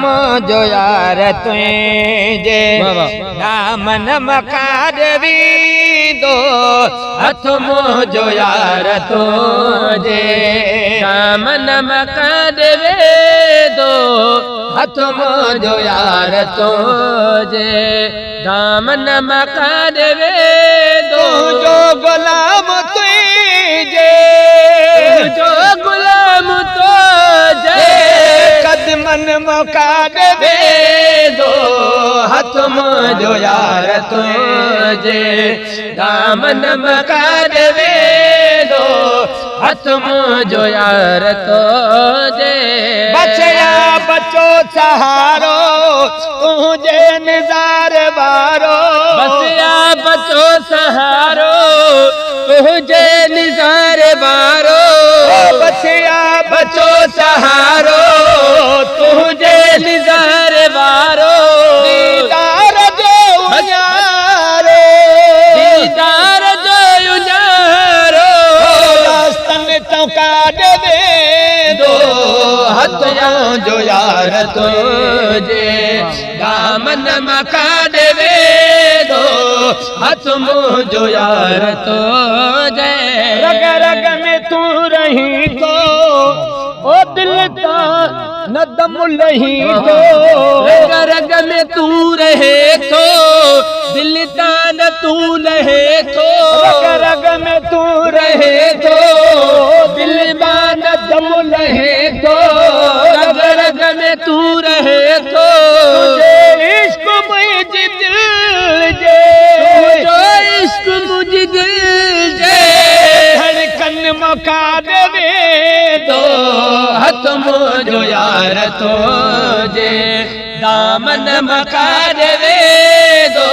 मुझो यार तुझे दामन मकादवी दो हथ मुझो यार तुझे दामन मकादवी दो हथ मुझो यार तुझे दामन मकादवी दो जो गुलाम तुझे जो गुलाम तुझे कदमन मकादवी दो हथ मुझो यार तुझे दामन मकादवी दो हथ मुझो यार तुझे बचया बचो सहारो तुझे निजार बारो बचया बचो सहारो तुझे निजार बारो बचया बचो सहारो तुझे निजार बारो दीदार जो उजारो दीदार जो उजारो रास्तन तो कादवे दो हथ जो यार तुझे दामन मकादवे दो हथ मुझो यार तुझे रग रग में तू रही तो ओ दिल का नदम लही तो रग रग में तू रहे तो दिल का न तू लहे तो रग रग में तू रहे तो दिल का नदम लहे तो रग रग में तू रहे तो इश्क मुझे दिल जे जो इश्क मुझे दिल जे धड़कन मकादवे दो हथ मुझो यार तुझे दामन मकादवे दो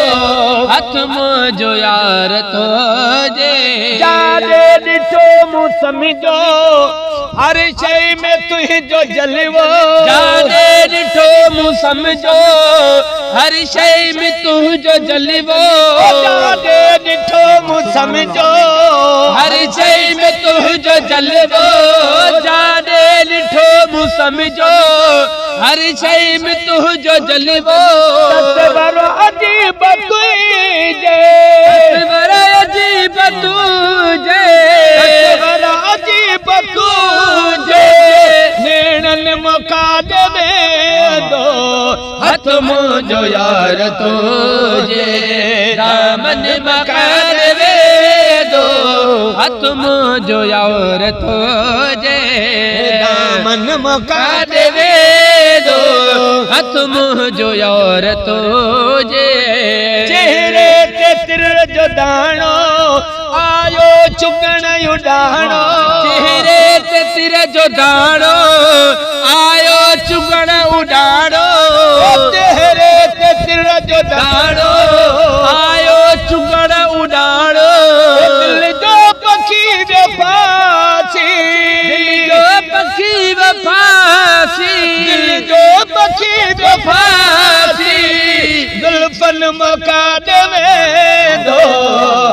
हथ मुझो यार तुझे जाने दिठो मुँह समझो हर शय में तुझो जलवो जाने दिठो मुँह समझो हर शय में तुझो जलवो जाने दिठो मुँह समझो हर शय में तुझो जलवो जाने दिठो मुँह समझो हर शय में तुझो जलवो बड़ा अजीब तुझे बड़ा अजीब तुझे बड़ा अजीब तुझे नैनन मकादवे दो हथ मुझो यार तुझे दामन मकादवे दो हथ मुझो यार तुझे दामन मकादवे दो हथ मुझो यार तुझे चेहरे ते तिर जो दाणो आयो चुगण उडाणो चेहरे ते तिर जो दाणो आयो चुगण उडाणो चेहरे ते तिर जो दाणो आयो चुगण उडाणो दिल जो पखी वफासी दिल जो पखी वफासी दिल जो पखी वफासी जुल्फन मकादवे दो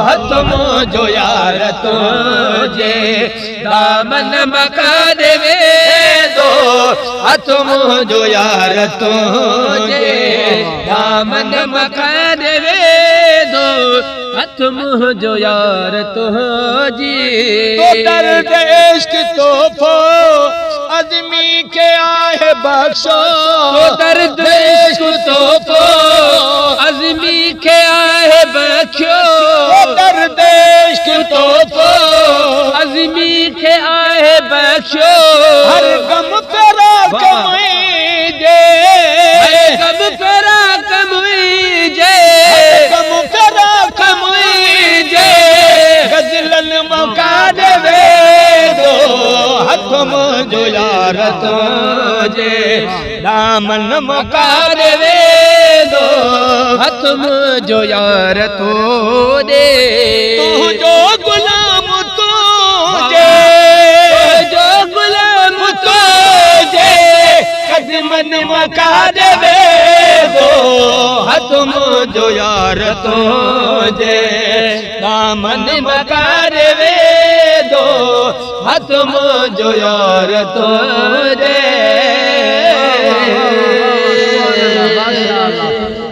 हथ मुझो यार तुझे दामन मकादवे दो हथ मुझो यार तुझे दामन मकादवे दो हथ मुझो यार तुझे तो दर्द इश्क तोहफो अज़मी के आहे बख्शो तो दर्द इश्क तोहफो अज़मी के आहे बख्शो तो दर्द इश्क तोहफो अज़मी के आहे बख्शो हर गम करा कमुई जे हर गम करा कमुई जे गम करा कमुई जे गज़लन मकादवे दो हथ मुझो यार तुझे दामन मकादवे दो हथ मुझो यार तुझे तू जो गुलाम तुझे जो गुलाम तुझे कदमन मकादवे दो हथ मुझो यार तुझे दामन मकादवे दो हथ मुझो यार तुझे